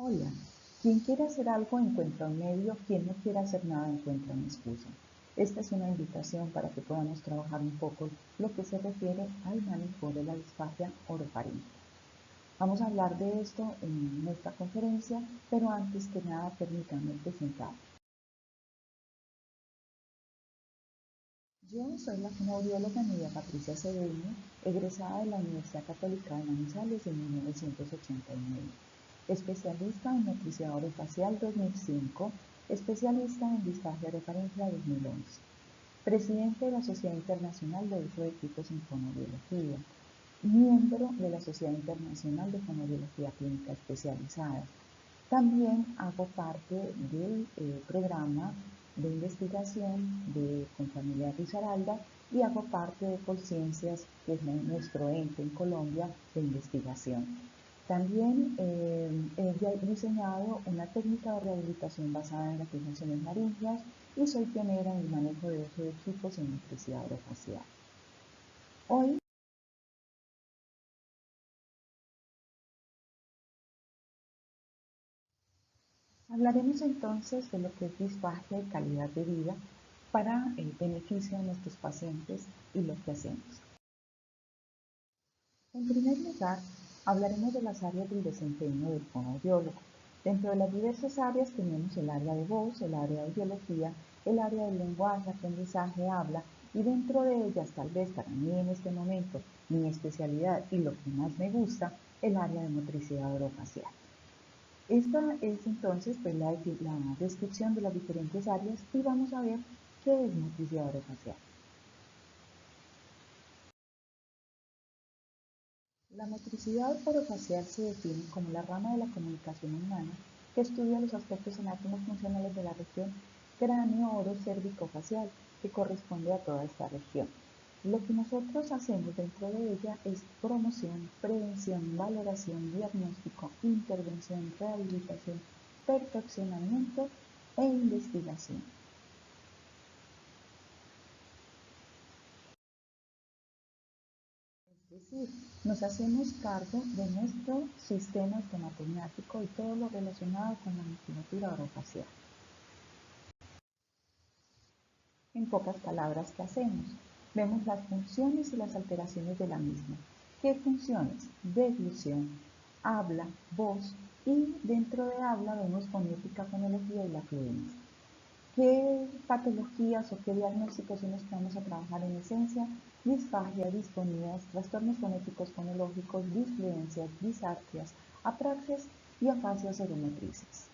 Hola, quien quiere hacer algo encuentra un medio, quien no quiere hacer nada encuentra una excusa. Esta es una invitación para que podamos trabajar un poco lo que se refiere al manejo de la disfagia orofaríngea. Vamos a hablar de esto en nuestra conferencia, pero antes que nada permítanme presentar. Yo soy la fonoaudióloga Nidia Patricia Cedeño, egresada de la Universidad Católica de Manizales en 1989, especialista en motricidad orofacial 2005, especialista en disfagia orofaríngea 2011, presidente de la Sociedad Internacional de Uso de Equipos en Fonoaudiología, miembro de la Sociedad Internacional de Fonoaudiología Clínica Especializada. También hago parte del programa de investigación con Familia Risaralda y hago parte de Colciencias, que es nuestro ente en Colombia de investigación. También he diseñado una técnica de rehabilitación basada en las fijaciones laringeas y soy pionera en el manejo de uso de equipos en motricidad orofacial. Hoy hablaremos entonces de lo que es disfagia y calidad de vida para el beneficio de nuestros pacientes y lo que hacemos. En primer lugar, hablaremos de las áreas del desempeño del fonoaudiólogo. Dentro de las diversas áreas tenemos el área de voz, el área de audiología, el área del lenguaje, aprendizaje, habla, y dentro de ellas, tal vez para mí en este momento, mi especialidad y lo que más me gusta, el área de motricidad orofacial. Esta es entonces pues, la descripción de las diferentes áreas y vamos a ver qué es motricidad orofacial. La motricidad orofacial se define como la rama de la comunicación humana que estudia los aspectos anátomos funcionales de la región cráneo-oro-cérvico-facial que corresponde a toda esta región. Lo que nosotros hacemos dentro de ella es promoción, prevención, valoración, diagnóstico, intervención, rehabilitación, perfeccionamiento e investigación. Es decir, nos hacemos cargo de nuestro sistema estomatognático y todo lo relacionado con la musculatura orofacial. En pocas palabras, ¿qué hacemos? Vemos las funciones y las alteraciones de la misma. ¿Qué funciones? Deglución, habla, voz y dentro de habla vemos fonética, fonología y la fluencia. ¿Qué patologías o qué diagnósticos son los que vamos a trabajar en esencia? Disfagia, disfonías, trastornos fonéticos fonológicos, disfluencias, disartrias, apraxias y afasias oromotrices.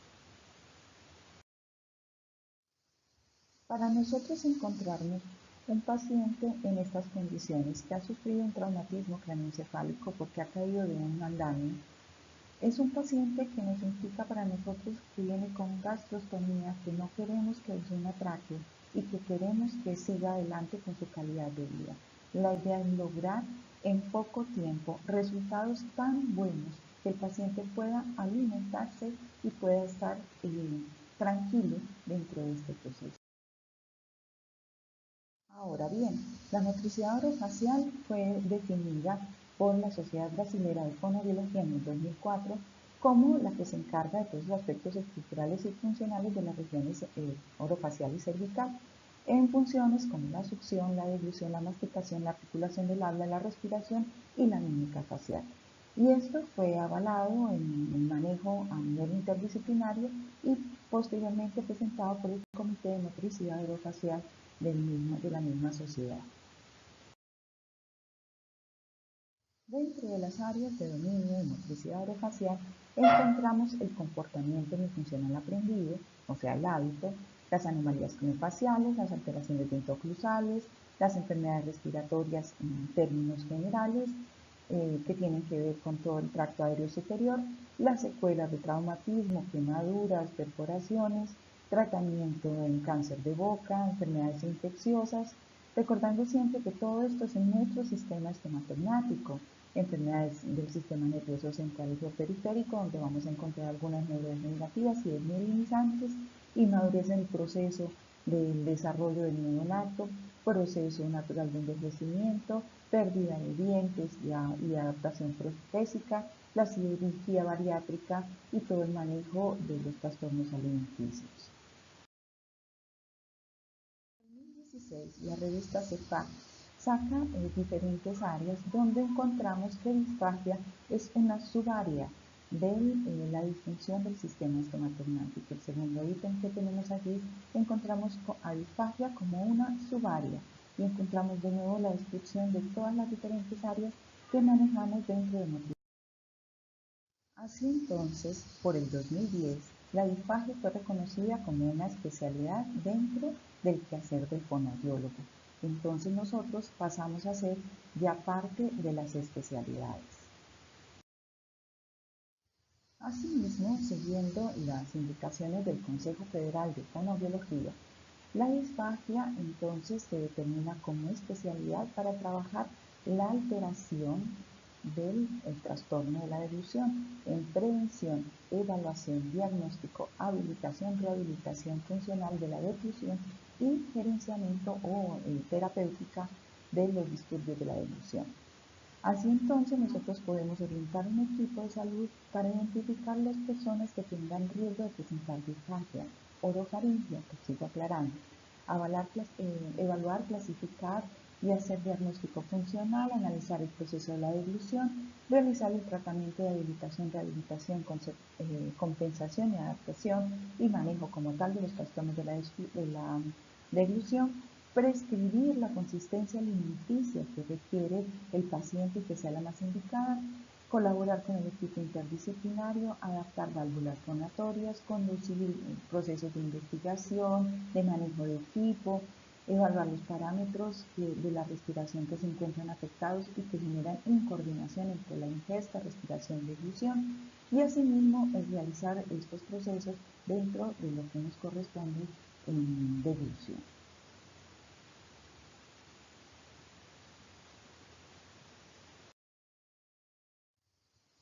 Para nosotros encontrarnos un paciente en estas condiciones que ha sufrido un traumatismo craneoencefálico porque ha caído de un andamio, es un paciente que nos implica para nosotros que viene con gastrostomía, que no queremos que use una tráquea y que queremos que siga adelante con su calidad de vida. La idea es lograr en poco tiempo resultados tan buenos que el paciente pueda alimentarse y pueda estar tranquilo dentro de este proceso. Ahora bien, la motricidad orofacial fue definida por la Sociedad Brasilera de Fonoaudiología en el 2004 como la que se encarga de todos los aspectos estructurales y funcionales de las regiones orofacial y cervical, en funciones como la succión, la deglución, la masticación, la articulación del habla, la respiración y la mímica facial. Y esto fue avalado en el manejo a nivel interdisciplinario y posteriormente presentado por el Comité de Motricidad Orofacial de la misma sociedad. Dentro de las áreas de dominio y motricidad orofacial encontramos el comportamiento no funcional aprendido, o sea, el hábito, las anomalías craniofaciales, las alteraciones dentoclusales, las enfermedades respiratorias en términos generales, que tienen que ver con todo el tracto aéreo superior, las secuelas de traumatismo, quemaduras, perforaciones, tratamiento en cáncer de boca, enfermedades infecciosas, recordando siempre que todo esto es en nuestro sistema estomatognático, enfermedades del sistema nervioso central y periférico, donde vamos a encontrar algunas neurodegenerativas y desmielinizantes, y madurez en el proceso del desarrollo del neonato, proceso natural de envejecimiento, pérdida de dientes y adaptación protésica, la cirugía bariátrica y todo el manejo de los trastornos alimenticios. En 2016, la revista CEPAC saca diferentes áreas donde encontramos que disfagia es una subárea de la disfunción del sistema estomatognático. El segundo ítem que tenemos aquí, encontramos a disfagia como una subárea y encontramos de nuevo la descripción de todas las diferentes áreas que manejamos dentro de nutrición. Así entonces, por el 2010, la disfagia fue reconocida como una especialidad dentro del quehacer del fonoaudiólogo. Entonces nosotros pasamos a ser ya parte de las especialidades. Asimismo, siguiendo las indicaciones del Consejo Federal de Fonoaudiología, la disfagia entonces se determina como especialidad para trabajar la alteración del trastorno de la deglución en prevención, evaluación, diagnóstico, habilitación, rehabilitación funcional de la deglución y gerenciamiento o terapéutica de los disturbios de la deglución. Así entonces nosotros podemos orientar un equipo de salud para identificar las personas que tengan riesgo de presentar disfagia, orofaringia, que sigo aclarando, evaluar, clasificar y hacer diagnóstico funcional, analizar el proceso de la deglución, realizar el tratamiento de habilitación, rehabilitación, compensación y adaptación y manejo como tal de los trastornos de la deglución, prescribir la consistencia alimenticia que requiere el paciente y que sea la más indicada, colaborar con el equipo interdisciplinario, adaptar válvulas fonatorias, conducir procesos de investigación, de manejo de equipo, evaluar los parámetros de la respiración que se encuentran afectados y que generan incoordinación entre la ingesta, respiración y deglución, y asimismo realizar estos procesos dentro de lo que nos corresponde en deglución.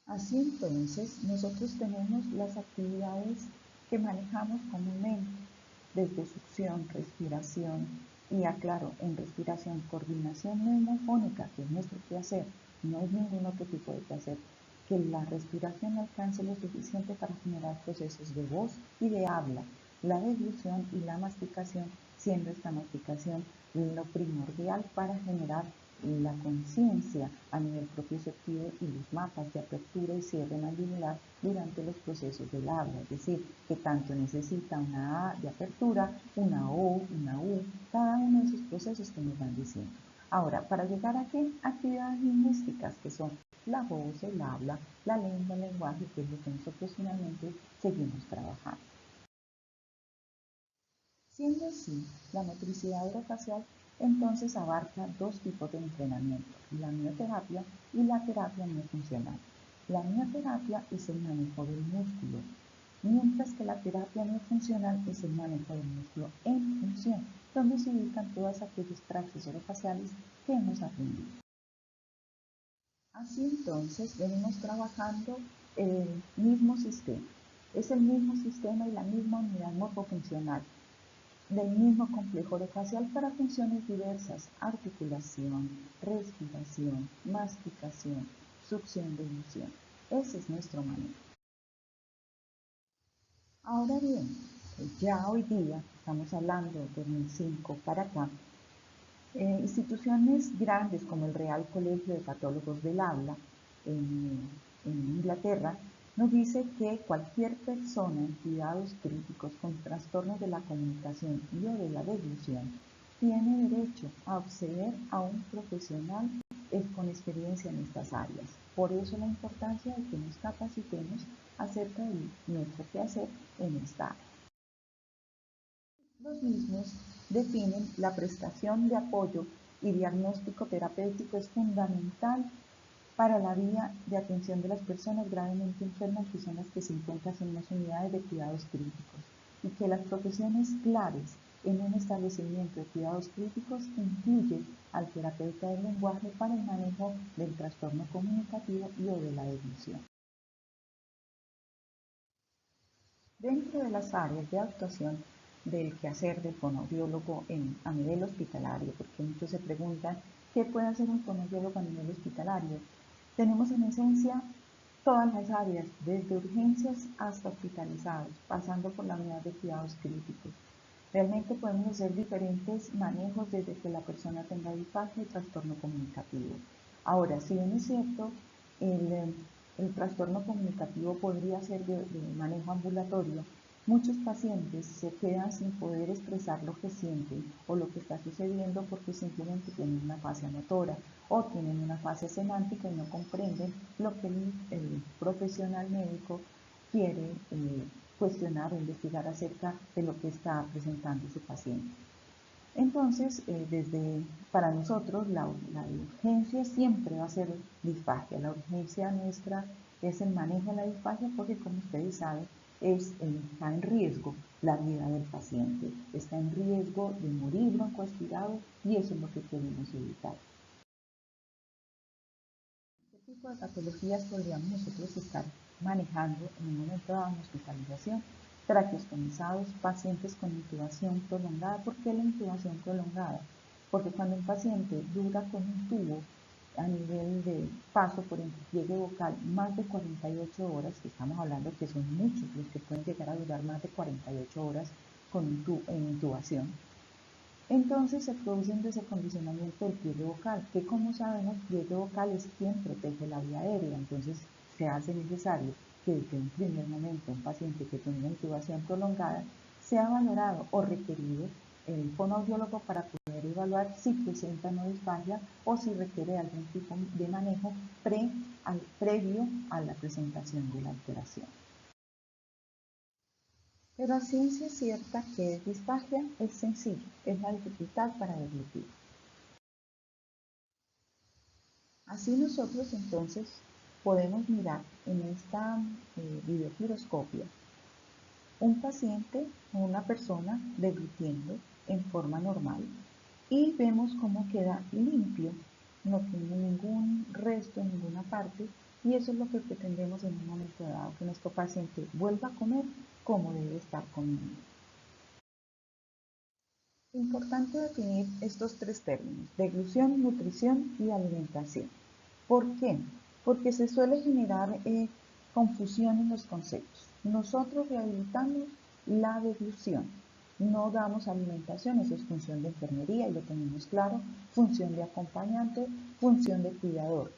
Así entonces, nosotros tenemos las actividades que manejamos comúnmente, desde succión, respiración y aclaro, en respiración, coordinación neumofónica, que es nuestro quehacer, no es ningún otro tipo de quehacer, que la respiración alcance lo suficiente para generar procesos de voz y de habla, la deglución y la masticación, siendo esta masticación lo primordial para generar la conciencia a nivel propioceptivo y los mapas de apertura y cierre mandibular durante los procesos del habla, es decir, que tanto necesita una A de apertura, una O, una U, cada uno de esos procesos que nos van diciendo. Ahora, para llegar a qué actividades lingüísticas, que son la voz, el habla, la lengua, el lenguaje, que es lo que nosotros finalmente seguimos trabajando. Siendo así, la motricidad orofacial entonces abarca dos tipos de entrenamiento, la mioterapia y la terapia miofuncional. La mioterapia es el manejo del músculo, mientras que la terapia miofuncional es el manejo del músculo en función, donde se ubican todas aquellas praxis orofaciales que hemos aprendido. Así entonces venimos trabajando el mismo sistema. Es el mismo sistema y la misma unidad morfofuncional del mismo complejo orofacial para funciones diversas: articulación, respiración, masticación, succión, deglución. Ese es nuestro manejo. Ahora bien, ya hoy día, estamos hablando de 2005 para acá, instituciones grandes como el Real Colegio de Patólogos del Habla en Inglaterra nos dice que cualquier persona en cuidados críticos con trastornos de la comunicación y o de la deglución tiene derecho a acceder a un profesional con experiencia en estas áreas. Por eso la importancia de que nos capacitemos acerca de nuestro quehacer en esta área. Los mismos definen la prestación de apoyo y diagnóstico terapéutico es fundamental para la vía de atención de las personas gravemente enfermas, que son las que se encuentran en las unidades de cuidados críticos, y que las profesiones claves en un establecimiento de cuidados críticos incluye al terapeuta del lenguaje para el manejo del trastorno comunicativo y o de la deglución. Dentro de las áreas de actuación del quehacer del fonoaudiólogo a nivel hospitalario, porque muchos se preguntan, ¿qué puede hacer un fonoaudiólogo a nivel hospitalario? Tenemos en esencia todas las áreas, desde urgencias hasta hospitalizados, pasando por la unidad de cuidados críticos. Realmente podemos hacer diferentes manejos desde que la persona tenga disfagia y trastorno comunicativo. Ahora, si bien es cierto, el trastorno comunicativo podría ser de manejo ambulatorio, muchos pacientes se quedan sin poder expresar lo que sienten o lo que está sucediendo porque simplemente tienen una fase motora o tienen una fase semántica y no comprenden lo que el profesional médico quiere cuestionar o investigar acerca de lo que está presentando su paciente. Entonces, para nosotros la urgencia siempre va a ser disfagia. La urgencia nuestra es el manejo de la disfagia porque, como ustedes saben, está en riesgo la vida del paciente, está en riesgo de morir broncoaspirado y eso es lo que queremos evitar. ¿Qué tipo de patologías podríamos nosotros estar manejando en un momento dado en hospitalización? Traqueostomizados, pacientes con intubación prolongada. ¿Por qué la intubación prolongada? Porque cuando un paciente dura con un tubo a nivel de paso por el pliegue vocal más de 48 horas, que estamos hablando que son muchos los que pueden llegar a durar más de 48 horas en intubación, entonces se produce un desacondicionamiento del pliegue vocal, que como sabemos, pliegue vocal es quien protege la vía aérea, entonces se hace necesario que desde un primer momento un paciente que tiene una intubación prolongada sea valorado o requerido el fonoaudiólogo para poder evaluar si presenta no disfagia o si requiere algún tipo de manejo previo a la presentación de la alteración. Pero a ciencia cierta que es disfagia es sencillo, es la dificultad para deglutir. Así nosotros entonces podemos mirar en esta videofluoroscopia un paciente o una persona deglutiendo en forma normal y vemos cómo queda limpio, no tiene ningún resto en ninguna parte y eso es lo que pretendemos en un momento dado, que nuestro paciente vuelva a comer como debe estar comiendo. Importante definir estos tres términos, deglución, nutrición y alimentación. ¿Por qué? Porque se suele generar confusión en los conceptos. Nosotros rehabilitamos la deglución, no damos alimentación, eso es función de enfermería y lo tenemos claro, función de acompañante, función de cuidador.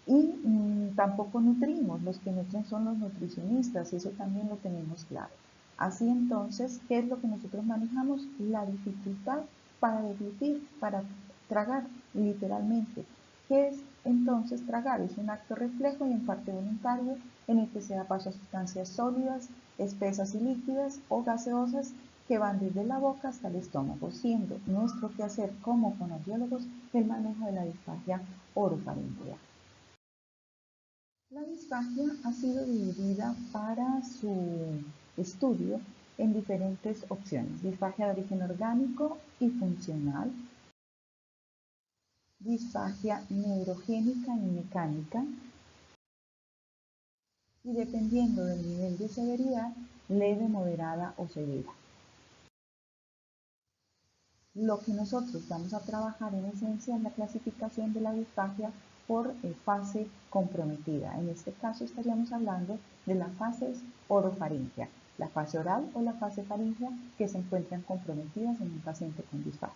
Y tampoco nutrimos, los que nutren son los nutricionistas, eso también lo tenemos claro. Así entonces, ¿qué es lo que nosotros manejamos? La dificultad para deglutir, para tragar, literalmente. ¿Qué es entonces tragar? Es un acto reflejo y en parte voluntario en el que se da paso a sustancias sólidas, espesas y líquidas o gaseosas que van desde la boca hasta el estómago, siendo nuestro quehacer como fonoaudiólogos el manejo de la disfagia orofaríngea. La disfagia ha sido dividida para su estudio en diferentes opciones: disfagia de origen orgánico y funcional, disfagia neurogénica y mecánica, y dependiendo del nivel de severidad, leve, moderada o severa. Lo que nosotros vamos a trabajar en esencia es la clasificación de la disfagia por fase comprometida. En este caso estaríamos hablando de las fases orofaringea, la fase oral o la fase faríngea que se encuentran comprometidas en un paciente con disfagia.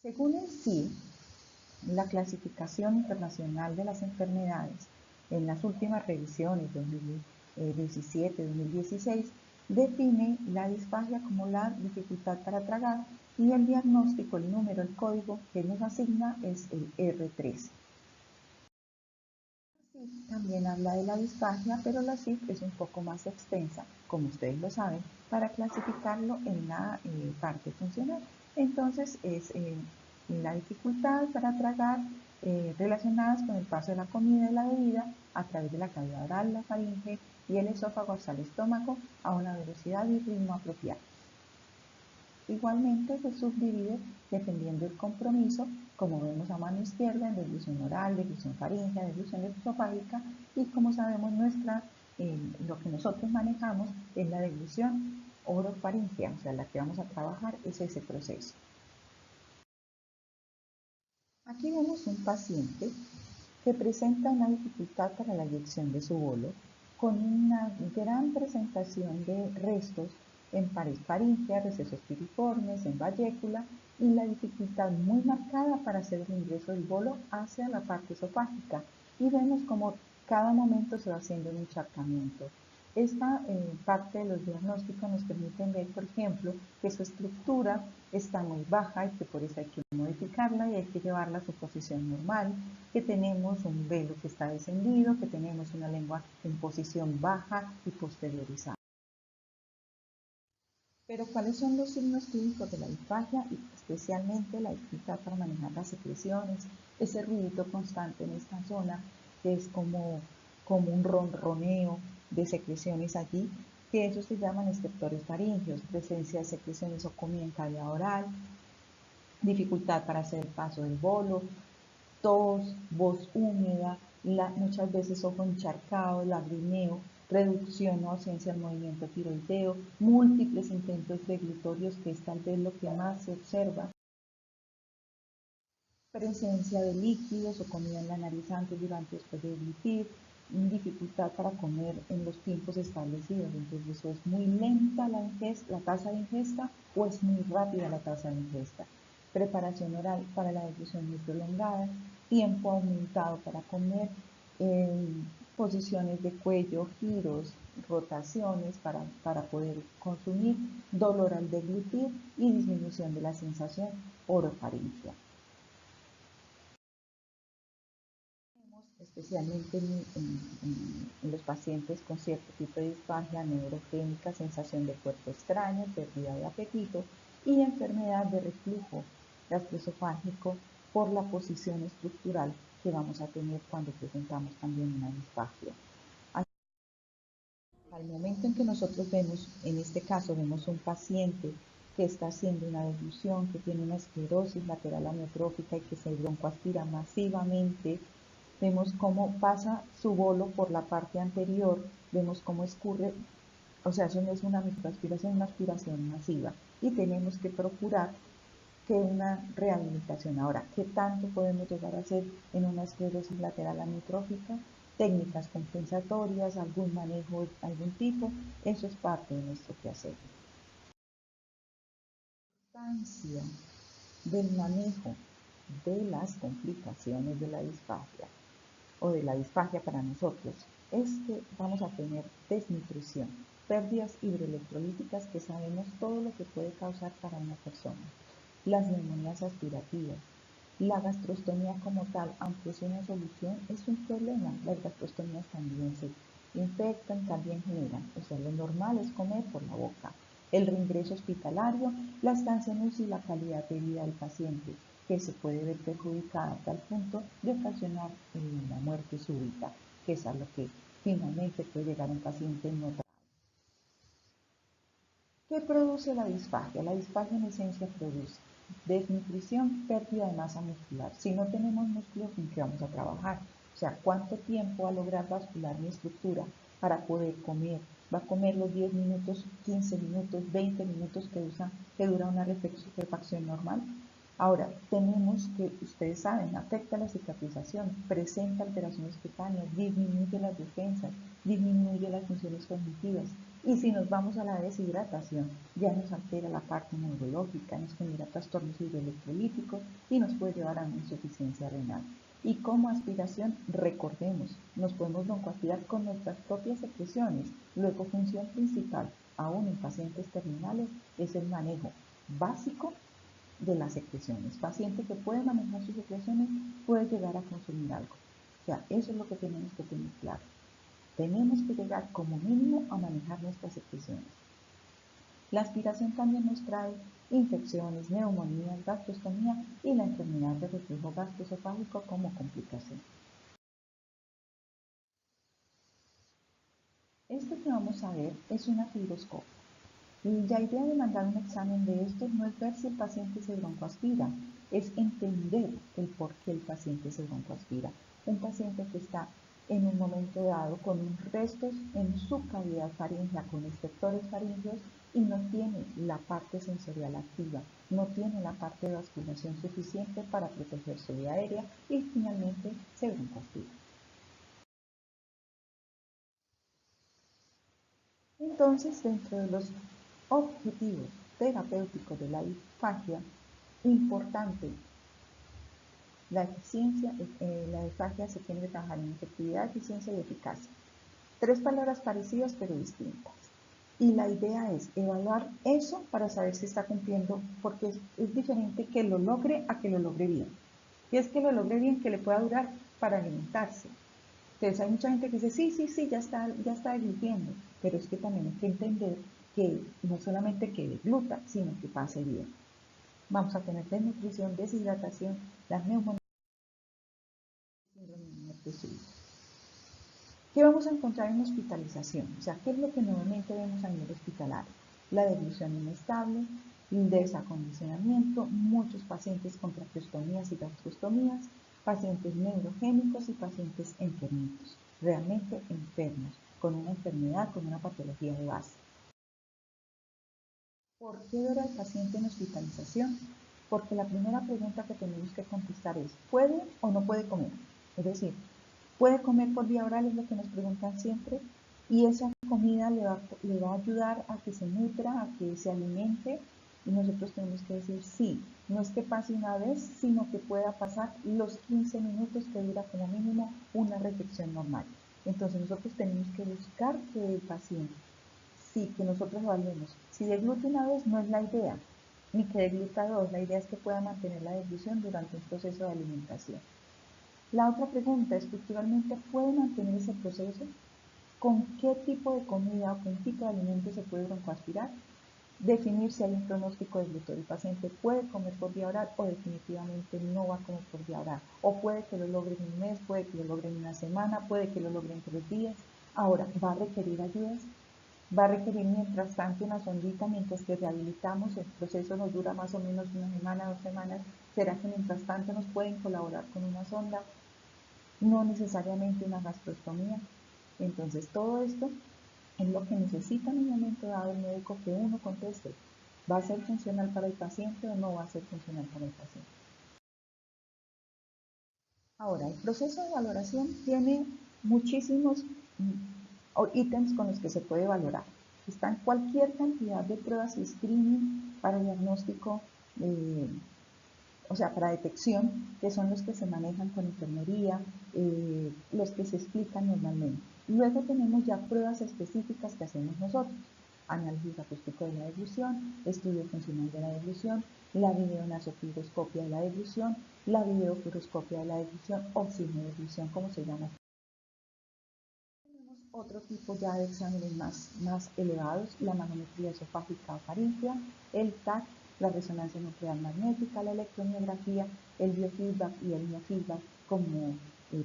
Según el CIE, la clasificación internacional de las enfermedades, en las últimas revisiones 2017-2016, define la disfagia como la dificultad para tragar y el diagnóstico, el número, el código que nos asigna es el R13. También habla de la disfagia, pero la CIF es un poco más extensa, como ustedes lo saben, para clasificarlo en la parte funcional. Entonces es la dificultad para tragar relacionadas con el paso de la comida y la bebida a través de la cavidad oral, la faringe y el esófago hasta el estómago a una velocidad y ritmo apropiados. Igualmente se subdivide dependiendo del compromiso, como vemos a mano izquierda, en deglución oral, deglución faríngea, deglución esofágica y como sabemos lo que nosotros manejamos es la deglución orofaringea, o sea, la que vamos a trabajar es ese proceso. Aquí vemos un paciente que presenta una dificultad para la eyección de su bolo con una gran presentación de restos en pared faríngea, recesos piriformes, en vallécula y la dificultad muy marcada para hacer el ingreso del bolo hacia la parte esofágica. Y vemos como cada momento se va haciendo un encharcamiento. Esta parte de los diagnósticos nos permiten ver, por ejemplo, que su estructura está muy baja y que por eso hay que modificarla y hay que llevarla a su posición normal, que tenemos un velo que está descendido, que tenemos una lengua en posición baja y posteriorizada. Pero ¿cuáles son los signos clínicos de la disfagia y especialmente la dificultad para manejar las secreciones? Ese ruidito constante en esta zona que es como un ronroneo de secreciones allí, que esos se llaman estertores faringeos, presencia de secreciones o comida en cavidad oral, dificultad para hacer el paso del bolo, tos, voz húmeda, muchas veces ojo encharcado, lagrimeo, reducción o ausencia del movimiento tiroideo, múltiples intentos deglutorios, que es tal vez lo que más se observa, presencia de líquidos o comida en la nariz antes, durante y después de deglutir, dificultad para comer en los tiempos establecidos, entonces eso es muy lenta la tasa de ingesta o es muy rápida la tasa de ingesta. Preparación oral para la deglución muy prolongada, tiempo aumentado para comer, posiciones de cuello, giros, rotaciones para poder consumir, dolor al deglutir y disminución de la sensación orofaringea. Especialmente en los pacientes con cierto tipo de disfagia neurogénica, sensación de cuerpo extraño, pérdida de apetito y enfermedad de reflujo gastroesofágico por la posición estructural que vamos a tener cuando presentamos también una disfagia. Al momento en que nosotros vemos, en este caso vemos un paciente que está haciendo una deglución, que tiene una esclerosis lateral amiotrófica y que se broncoaspira masivamente, vemos cómo pasa su bolo por la parte anterior, vemos cómo escurre, o sea, eso no es una microaspiración, es una aspiración masiva y tenemos que procurar que una rehabilitación. Ahora, ¿qué tanto podemos llegar a hacer en una esclerosis lateral amiotrófica? Técnicas compensatorias, algún manejo de algún tipo, eso es parte de nuestro quehacer. La importancia del manejo de las complicaciones de la disfagia o de la disfagia para nosotros es que vamos a tener desnutrición, pérdidas hidroelectrolíticas que sabemos todo lo que puede causar para una persona, las neumonías aspirativas, la gastrostomía como tal, aunque es una solución, es un problema. Las gastrostomías también se infectan, también generan. O sea, lo normal es comer por la boca. El reingreso hospitalario, la estancia en UCI y la calidad de vida del paciente, que se puede ver perjudicada a tal punto de ocasionar la muerte súbita, que es a lo que finalmente puede llegar un paciente no tratado. ¿Qué produce la disfagia? La disfagia en esencia produce desnutrición, pérdida de masa muscular. Si no tenemos músculo, ¿en qué vamos a trabajar? O sea, ¿cuánto tiempo va a lograr vascular mi estructura para poder comer? ¿Va a comer los 10 minutos, 15 minutos, 20 minutos que dura una refacción normal? Ahora, tenemos que, ustedes saben, afecta la cicatrización, presenta alteraciones cutáneas, disminuye las defensas, disminuye las funciones cognitivas. Y si nos vamos a la deshidratación, ya nos altera la parte neurológica, nos genera trastornos hidroelectrolíticos y nos puede llevar a una insuficiencia renal. Y como aspiración, recordemos, nos podemos broncoaspirar con nuestras propias secreciones. Luego, función principal, aún en pacientes terminales, es el manejo básico de las secreciones. Paciente que puede manejar sus secreciones puede llegar a consumir algo. O sea, eso es lo que tenemos que tener claro. Tenemos que llegar como mínimo a manejar nuestras secreciones. La aspiración también nos trae infecciones, neumonías, gastrostomía y la enfermedad de reflujo gastroesofágico como complicación. Esto que vamos a ver es una fibroscopia. La idea de mandar un examen de estos no es ver si el paciente se broncoaspira, es entender el por qué el paciente se broncoaspira. Un paciente que está en un momento dado con unos restos en su cavidad faríngea con receptores faríngeos y no tiene la parte sensorial activa, no tiene la parte de vasculación suficiente para proteger su vía aérea y finalmente se broncoaspira. Entonces, dentro de los objetivos terapéuticos de la disfagia, importante, la disfagia se tiene que trabajar en efectividad, eficiencia y eficacia. Tres palabras parecidas pero distintas. Y la idea es evaluar eso para saber si está cumpliendo, porque es diferente que lo logre a que lo logre bien. Y es que lo logre bien, que le pueda durar para alimentarse. Entonces hay mucha gente que dice, sí, ya está deglutiendo, pero es que también hay que entender que no solamente que degluta, sino que pase bien. Vamos a tener desnutrición, deshidratación, las neumonías, síndrome de muerte súbita. ¿Qué vamos a encontrar en hospitalización? O sea, ¿qué es lo que normalmente vemos a nivel hospitalario? La deglución inestable, desacondicionamiento, muchos pacientes con traqueostomías y gastrostomías, pacientes neurogénicos y pacientes enfermitos, realmente enfermos, con una enfermedad, con una patología de base. ¿Por qué ver al paciente en hospitalización? Porque la primera pregunta que tenemos que contestar es, ¿puede o no puede comer? Es decir, ¿puede comer por vía oral? Es lo que nos preguntan siempre. Y esa comida le va a ayudar a que se nutra, a que se alimente. Y nosotros tenemos que decir sí. No es que pase una vez, sino que pueda pasar los 15 minutos que dura como mínimo una reflexión normal. Entonces nosotros tenemos que buscar que el paciente, sí, que nosotros evaluemos. Si degluta una vez no es la idea, ni que degluta dos. La idea es que pueda mantener la deglución durante un proceso de alimentación. La otra pregunta, estructuralmente, ¿puede mantener ese proceso? ¿Con qué tipo de comida o qué tipo de alimento se puede broncoaspirar? Definir si hay un pronóstico deglutor. El paciente puede comer por vía oral o definitivamente no va a comer por vía oral. O puede que lo logre en un mes, puede que lo logre en una semana, puede que lo logre en 3 días. Ahora, ¿va a requerir ayudas? Va a requerir mientras tanto una sondita mientras que rehabilitamos. El proceso nos dura más o menos una semana, 2 semanas. ¿Será que mientras tanto nos pueden colaborar con una sonda? No necesariamente una gastrostomía. Entonces todo esto es lo que necesita en un momento dado el médico que uno conteste. ¿Va a ser funcional para el paciente o no va a ser funcional para el paciente? Ahora, el proceso de valoración tiene muchísimos ítems con los que se puede valorar. Están cualquier cantidad de pruebas y screening para diagnóstico, o sea, para detección, que son los que se manejan con enfermería, los que se explican normalmente. Luego tenemos ya pruebas específicas que hacemos nosotros. Análisis acústico de la deglución, estudio funcional de la deglución, la videonasofluoroscopia de la deglución, la videofluoroscopia de la deglución o deglución, como se llama. Tenemos otro tipo ya de exámenes más elevados, la manometría esofágica o faríngea, el TAC, la resonancia nuclear magnética, la electromiografía, el biofeedback y el neofeedback como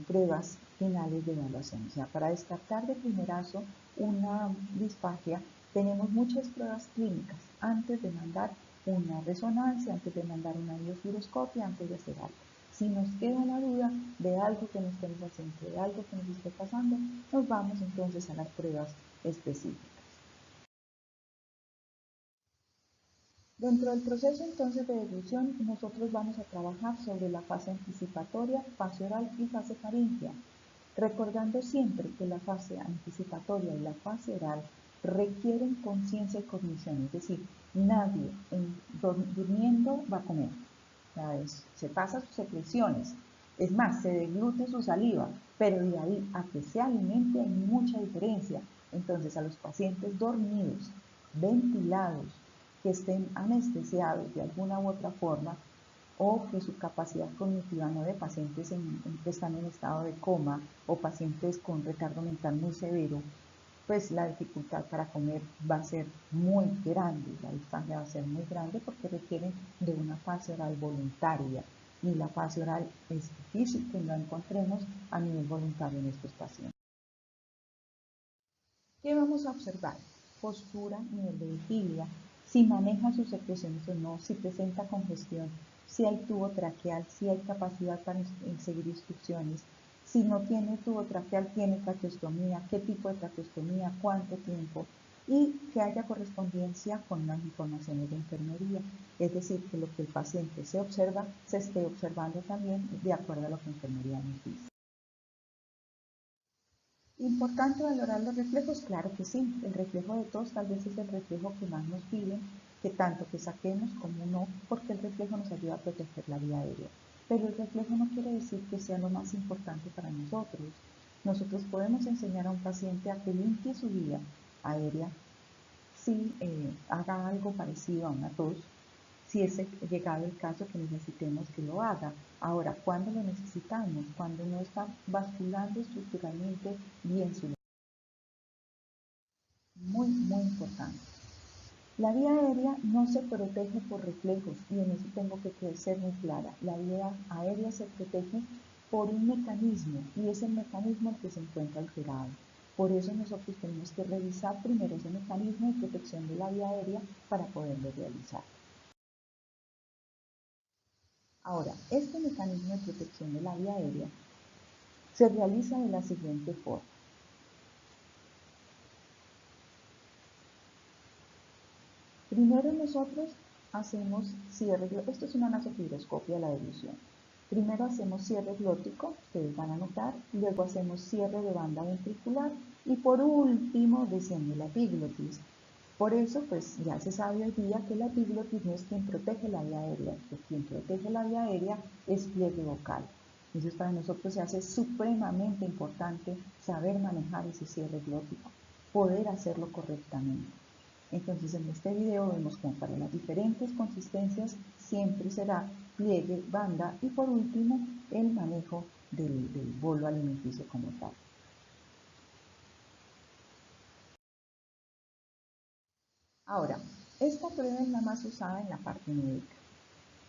pruebas finales de evaluación. O sea, para descartar de primerazo una disfagia, tenemos muchas pruebas clínicas antes de mandar una resonancia, antes de mandar una biofluoroscopia, antes de hacer algo. Si nos queda la duda de algo que nos estemos haciendo, de algo que nos esté pasando, nos vamos entonces a las pruebas específicas. Dentro del proceso entonces de deglución, nosotros vamos a trabajar sobre la fase anticipatoria, fase oral y fase faríngea, recordando siempre que la fase anticipatoria y la fase oral requieren conciencia y cognición, es decir, nadie durmiendo va a comer. Se pasa sus secreciones, es más, se deglute su saliva, pero de ahí a que se alimente hay mucha diferencia. Entonces, a los pacientes dormidos, ventilados, que estén anestesiados de alguna u otra forma, o que su capacidad cognitiva, no de pacientes que están en estado de coma o pacientes con retardo mental muy severo, pues la dificultad para comer va a ser muy grande, la distancia va a ser muy grande porque requieren de una fase oral voluntaria y la fase oral es difícil que la encontremos a nivel voluntario en estos pacientes. ¿Qué vamos a observar? Postura, nivel de vigilia, si maneja sus secreciones o no, si presenta congestión, si hay tubo traqueal, si hay capacidad para seguir instrucciones, si no tiene tubo traqueal, tiene traqueostomía, qué tipo de traqueostomía, cuánto tiempo, y que haya correspondencia con las informaciones de enfermería. Es decir, que lo que el paciente se observa, se esté observando también de acuerdo a lo que enfermería nos dice. ¿Importante valorar los reflejos? Claro que sí. El reflejo de tos tal vez es el reflejo que más nos piden, que tanto que saquemos como no, porque el reflejo nos ayuda a proteger la vía aérea. Pero el reflejo no quiere decir que sea lo más importante para nosotros. Nosotros podemos enseñar a un paciente a que limpie su vía aérea si haga algo parecido a una tos, si es llegado el caso que necesitemos que lo haga. Ahora, ¿cuándo lo necesitamos? Cuando no está basculando estructuralmente bien su vía. Muy, muy importante. La vía aérea no se protege por reflejos, y en eso tengo que ser muy clara. La vía aérea se protege por un mecanismo, y es el mecanismo el que se encuentra alterado. Por eso nosotros tenemos que revisar primero ese mecanismo de protección de la vía aérea para poderlo realizar. Ahora, este mecanismo de protección de la vía aérea se realiza de la siguiente forma. Primero nosotros hacemos cierre, esto es una nasofibroscopia de la deglución. Primero hacemos cierre glótico, ustedes van a notar, luego hacemos cierre de banda ventricular y por último desciende la epiglotis. Por eso, pues ya se sabe hoy día que la epiglotis no es quien protege la vía aérea, que quien protege la vía aérea es pliegue vocal. Entonces para nosotros se hace supremamente importante saber manejar ese cierre glótico, poder hacerlo correctamente. Entonces en este video vemos como para las diferentes consistencias siempre será pliegue, banda y por último el manejo del bolo alimenticio como tal. Ahora, esta prueba es la más usada en la parte médica.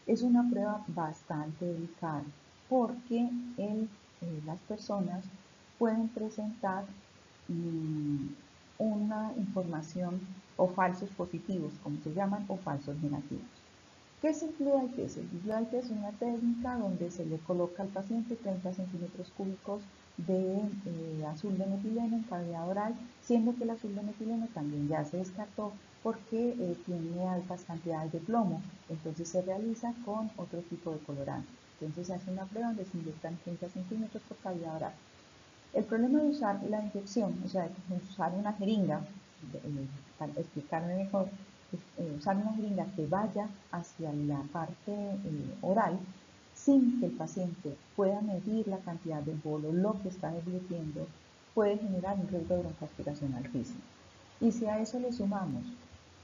Es una prueba bastante delicada porque las personas pueden presentar una información o falsos positivos, como se llaman, o falsos negativos. ¿Qué es el fluid test? El fluid test es una técnica donde se le coloca al paciente 30 centímetros cúbicos de azul de metileno en cavidad oral, siendo que el azul de metileno también ya se descartó porque tiene altas cantidades de plomo, entonces se realiza con otro tipo de colorante. Entonces se hace una prueba donde se inyectan 30 centímetros por cavidad oral. El problema de usar la inyección, o sea, de usar una jeringa, para explicarme mejor, usar una jeringa que vaya hacia la parte oral sin que el paciente pueda medir la cantidad de bolo, lo que está deglutiendo, puede generar un riesgo de broncoaspiración altísimo. Y si a eso le sumamos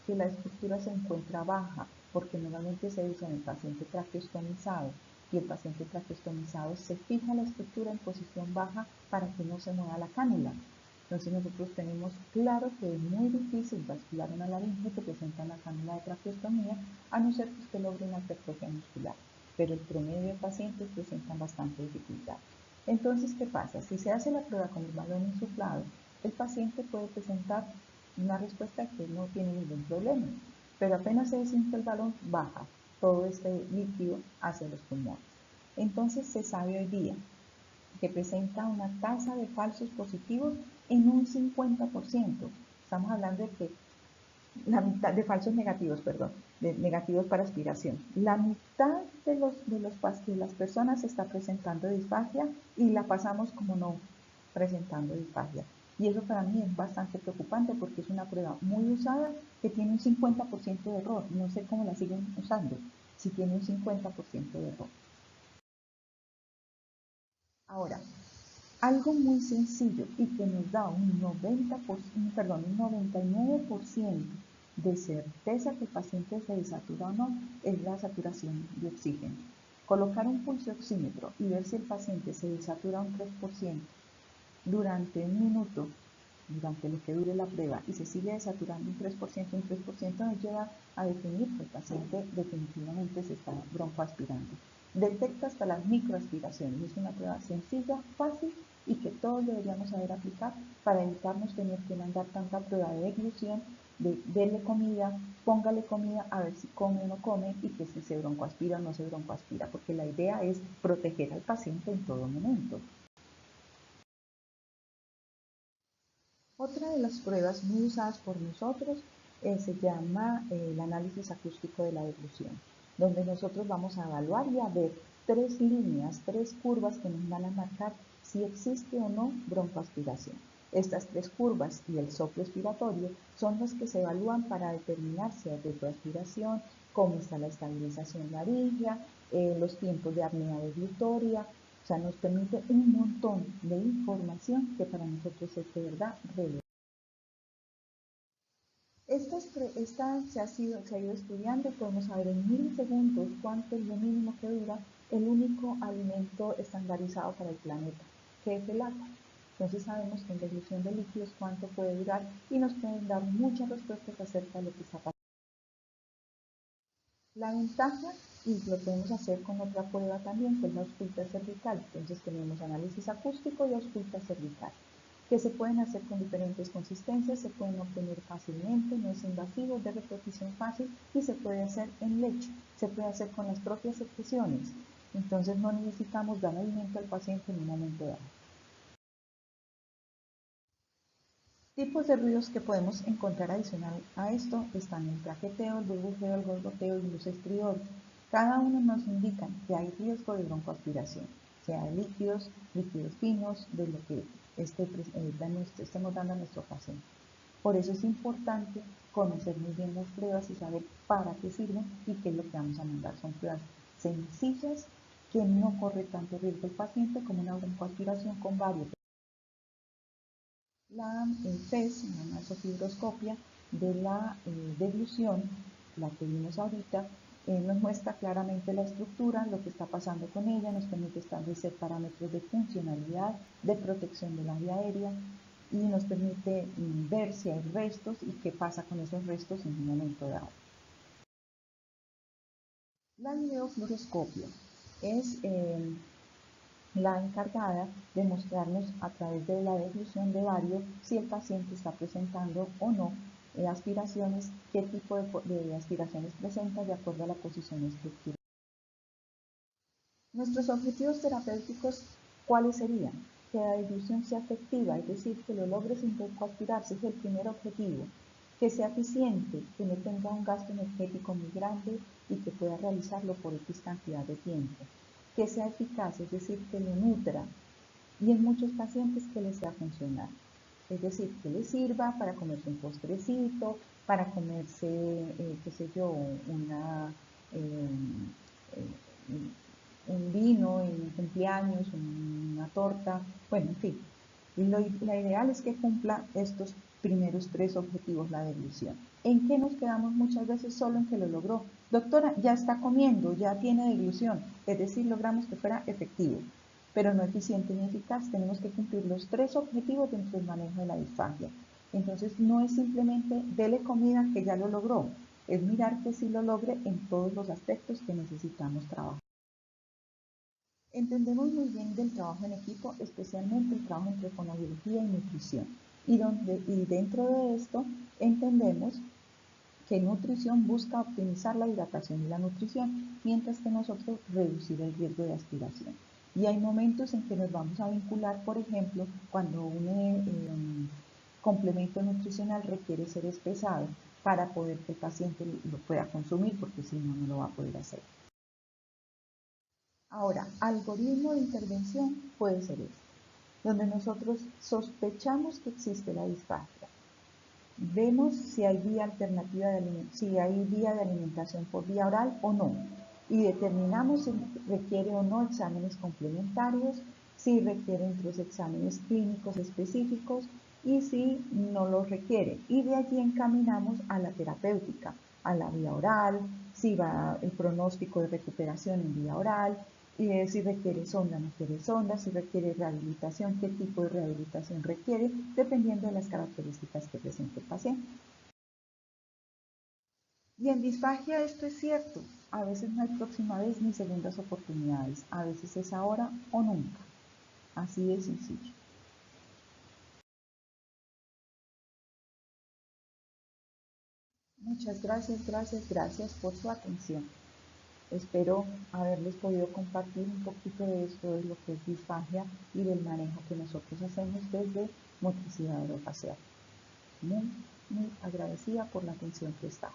que la estructura se encuentra baja, porque normalmente se usa en el paciente traqueostomizado, y el paciente traqueostomizado se fija la estructura en posición baja para que no se mueva la cánula. Entonces nosotros tenemos claro que es muy difícil vascular una laringe que presenta una cánula de traqueostomía, a no ser que usted logre una hipertrofia muscular, pero el promedio de pacientes presentan bastante dificultad. Entonces, ¿qué pasa? Si se hace la prueba con el balón insuflado, el paciente puede presentar una respuesta que no tiene ningún problema, pero apenas se desinfla el balón, baja todo este líquido hacia los pulmones. Entonces se sabe hoy día que presenta una tasa de falsos positivos en un 50%. Estamos hablando de que la mitad de falsos negativos, perdón, de negativos para aspiración. La mitad de las personas está presentando disfagia y la pasamos como no presentando disfagia. Y eso para mí es bastante preocupante porque es una prueba muy usada que tiene un 50% de error. No sé cómo la siguen usando si tiene un 50% de error. Ahora, algo muy sencillo y que nos da un 99% de certeza que el paciente se desatura o no es la saturación de oxígeno. Colocar un pulsioxímetro y ver si el paciente se desatura un 3% durante un minuto, durante lo que dure la prueba, y se sigue desaturando un 3%, nos lleva a definir que el paciente definitivamente se está broncoaspirando. Detecta hasta las microaspiraciones. Es una prueba sencilla, fácil y que todos deberíamos saber aplicar para evitarnos tener que mandar tanta prueba de deglución, de darle comida, póngale comida a ver si come o no come y que si se broncoaspira o no se broncoaspira, porque la idea es proteger al paciente en todo momento. Otra de las pruebas muy usadas por nosotros se llama el análisis acústico de la deglución, donde nosotros vamos a evaluar y a ver tres líneas, tres curvas que nos van a marcar si existe o no broncoaspiración. Estas tres curvas y el soplo expiratorio son los que se evalúan para determinar si hay retroaspiración, cómo está la estabilización laríngea, los tiempos de apnea deglutoria. O sea, nos permite un montón de información que para nosotros es de verdad relevante. Esta se ha ido estudiando, podemos saber en milisegundos cuánto es lo mínimo que dura el único alimento estandarizado para el planeta, que es el agua. Entonces sabemos que en deglución de líquidos cuánto puede durar y nos pueden dar muchas respuestas acerca de lo que está pasando. La ventaja, y lo podemos hacer con otra prueba también, que es la ausculta cervical. Entonces tenemos análisis acústico y ausculta cervical, que se pueden hacer con diferentes consistencias, se pueden obtener fácilmente, no es invasivo, de repetición fácil y se puede hacer en leche, se puede hacer con las propias secreciones. Entonces no necesitamos dar alimento al paciente en un momento dado. Tipos de ruidos que podemos encontrar adicional a esto están el traqueteo, el burbujeo, el gorgoteo y los estriores. Cada uno nos indica que hay riesgo de broncoaspiración, sea de líquidos, líquidos finos, de lo que estemos dando a nuestro paciente. Por eso es importante conocer muy bien las pruebas y saber para qué sirven y qué es lo que vamos a mandar. Son pruebas sencillas que no corre tanto riesgo el paciente como una broncoaspiración con varios. La FES, la nasofibroscopia de la deglución, la que vimos ahorita, nos muestra claramente la estructura, lo que está pasando con ella, nos permite establecer parámetros de funcionalidad, de protección de la vía aérea y nos permite ver si hay restos y qué pasa con esos restos en un momento dado. La videofluoroscopia es la encargada de mostrarnos a través de la deglución de varios si el paciente está presentando o no aspiraciones, qué tipo de aspiraciones presenta de acuerdo a la posición estructural. Nuestros objetivos terapéuticos, ¿cuáles serían? Que la deglución sea efectiva, es decir, que lo logre sin broncoaspirarse, es el primer objetivo. Que sea eficiente, que no tenga un gasto energético muy grande y que pueda realizarlo por X cantidad de tiempo. Que sea eficaz, es decir, que lo nutra, y en muchos pacientes que les sea funcional. Es decir, que les sirva para comerse un postrecito, para comerse, qué sé yo, un vino en un cumpleaños, una torta, bueno, en fin. La ideal es que cumpla estos primeros tres objetivos la deglución. ¿En qué nos quedamos muchas veces? Solo en que lo logró. Doctora, ya está comiendo, ya tiene deglución, es decir, logramos que fuera efectivo, pero no eficiente ni eficaz. Tenemos que cumplir los tres objetivos dentro del manejo de la disfagia. Entonces, no es simplemente dele comida que ya lo logró, es mirar que sí lo logre en todos los aspectos que necesitamos trabajar. Entendemos muy bien del trabajo en equipo, especialmente el trabajo entre fonoaudiología y nutrición. Y dentro de esto entendemos que nutrición busca optimizar la hidratación y la nutrición, mientras que nosotros reducir el riesgo de aspiración. Y hay momentos en que nos vamos a vincular, por ejemplo, cuando un complemento nutricional requiere ser espesado para poder que el paciente lo pueda consumir, porque si no, no lo va a poder hacer. Ahora, algoritmo de intervención puede ser este, donde nosotros sospechamos que existe la disfagia. Vemos si hay vía alternativa si hay vía de alimentación por vía oral o no. Y determinamos si requiere o no exámenes complementarios, si requiere otros exámenes clínicos específicos y si no los requiere. Y de allí encaminamos a la terapéutica, a la vía oral, si va el pronóstico de recuperación en vía oral, si requiere sonda, no quiere sonda, si requiere rehabilitación, qué tipo de rehabilitación requiere, dependiendo de las características que presente el paciente. Y en disfagia esto es cierto, a veces no hay próxima vez ni segundas oportunidades, a veces es ahora o nunca, así de sencillo. Muchas gracias por su atención. Espero haberles podido compartir un poquito de esto, de lo que es disfagia y del manejo que nosotros hacemos desde motricidad orofacial. muy, muy agradecida por la atención prestada.